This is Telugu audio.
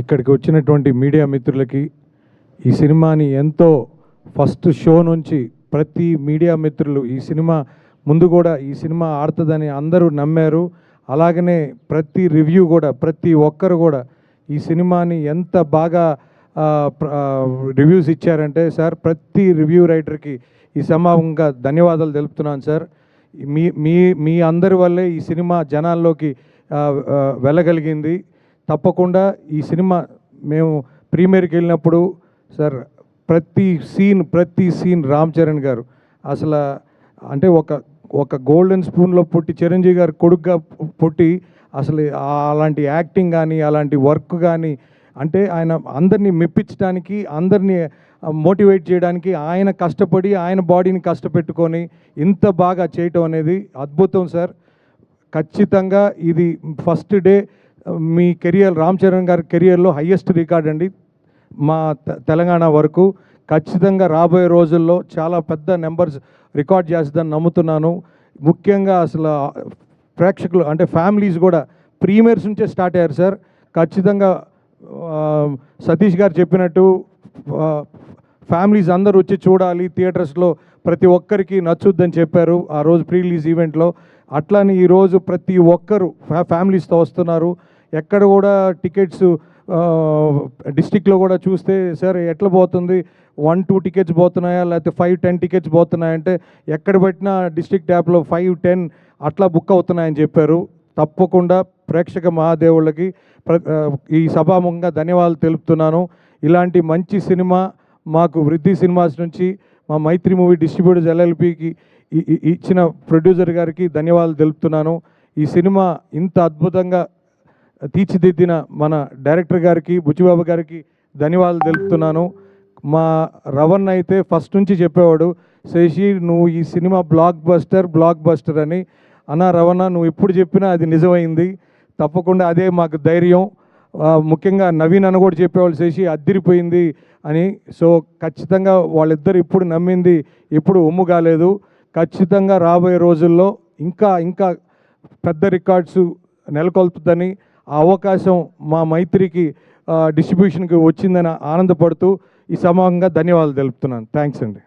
ఇక్కడికి వచ్చినటువంటి మీడియా మిత్రులకి ఈ సినిమాని ఎంతో ఫస్ట్ షో నుంచి ప్రతి మీడియా మిత్రులు ఈ సినిమా ముందు కూడా ఈ సినిమా ఆడుతుందని అందరూ నమ్మారు. అలాగనే ప్రతి రివ్యూ కూడా ప్రతి ఒక్కరు కూడా ఈ సినిమాని ఎంత బాగా రివ్యూస్ ఇచ్చారంటే సార్, ప్రతి రివ్యూ రైటర్కి ఈ సమూహంగా ధన్యవాదాలు తెలుపుతున్నాను సార్. మీ మీ మీ అందరి వల్లే ఈ సినిమా జనాల్లోకి వెళ్ళగలిగింది. తప్పకుండా ఈ సినిమా మేము ప్రీమియర్కి వెళ్ళినప్పుడు సార్ ప్రతి సీన్ రామ్ చరణ్ గారు అసలు అంటే ఒక గోల్డెన్ స్పూన్లో పుట్టి చిరంజీవి గారు కొడుకుగా పుట్టి అసలు అలాంటి యాక్టింగ్ కానీ అలాంటి వర్క్ కానీ అంటే ఆయన అందరినీ మెప్పించడానికి అందరినీ మోటివేట్ చేయడానికి ఆయన కష్టపడి ఆయన బాడీని కష్టపెట్టుకొని ఇంత బాగా చేయటం అనేది అద్భుతం సార్. ఖచ్చితంగా ఇది ఫస్ట్ డే మీ కెరియర్ రామ్ చరణ్ గారి కెరియర్లో హయ్యెస్ట్ రికార్డ్ అండి మా తెలంగాణ వరకు. ఖచ్చితంగా రాబోయే రోజుల్లో చాలా పెద్ద నెంబర్స్ రికార్డ్ చేస్తుందని నమ్ముతున్నాను. ముఖ్యంగా అసలు ప్రేక్షకులు అంటే ఫ్యామిలీస్ కూడా ప్రీమియర్స్ నుంచే స్టార్ట్ అయ్యారు సార్. ఖచ్చితంగా సతీష్ గారు చెప్పినట్టు ఫ్యామిలీస్ అందరూ వచ్చి చూడాలి, థియేటర్స్లో ప్రతి ఒక్కరికి నచ్చుద్దని చెప్పారు ఆ రోజు ప్రీ రిలీజ్ ఈవెంట్లో. అట్లానే ఈరోజు ప్రతి ఒక్కరు ఫ్యామిలీస్తో వస్తున్నారు. ఎక్కడ కూడా టికెట్స్ డిస్టిక్లో కూడా చూస్తే సార్ ఎట్లా పోతుంది, 1-2 టికెట్స్ పోతున్నాయా లేకపోతే 5-10 టికెట్స్ పోతున్నాయంటే ఎక్కడ పెట్టినా డిస్ట్రిక్ట్ యాప్లో 5-10 అట్లా బుక్ అవుతున్నాయని చెప్పారు. తప్పకుండా ప్రేక్షక మహాదేవుళ్ళకి ఈ సభాముఖంగా ధన్యవాదాలు తెలుపుతున్నాను. ఇలాంటి మంచి సినిమా మాకు వృద్ధి సినిమాస్ నుంచి మా మైత్రి మూవీ డిస్ట్రిబ్యూటర్స్ ఎల్ఎల్పికి ఇచ్చిన ప్రొడ్యూసర్ గారికి ధన్యవాదాలు తెలుపుతున్నాను. ఈ సినిమా ఇంత అద్భుతంగా తీర్చిదిద్దిన మన డైరెక్టర్ గారికి బుచ్చిబాబు గారికి ధన్యవాదాలు తెలుపుతున్నాను. మా రవణ్ అయితే ఫస్ట్ నుంచి చెప్పేవాడు, శశి నువ్వు ఈ సినిమా బ్లాక్ బస్టర్ అని. అన్నా రవణ నువ్వు ఎప్పుడు చెప్పినా అది నిజమైంది. తప్పకుండా అదే మాకు ధైర్యం. ముఖ్యంగా నవీన్ అన్న కూడా చెప్పేవాళ్ళు శశి అద్దిరిపోయింది అని. సో ఖచ్చితంగా వాళ్ళిద్దరు ఇప్పుడు నమ్మింది ఎప్పుడు ఒమ్ము కాలేదు. ఖచ్చితంగా రాబోయే రోజుల్లో ఇంకా పెద్ద రికార్డ్స్ నెలకొల్పుతుందని ఆ అవకాశం మా మైత్రికి డిస్ట్రిబ్యూషన్కి వచ్చిందని ఆనందపడుతూ ఈ సమూహంగా ధన్యవాదాలు తెలుపుతున్నాను. థ్యాంక్స్ అండి.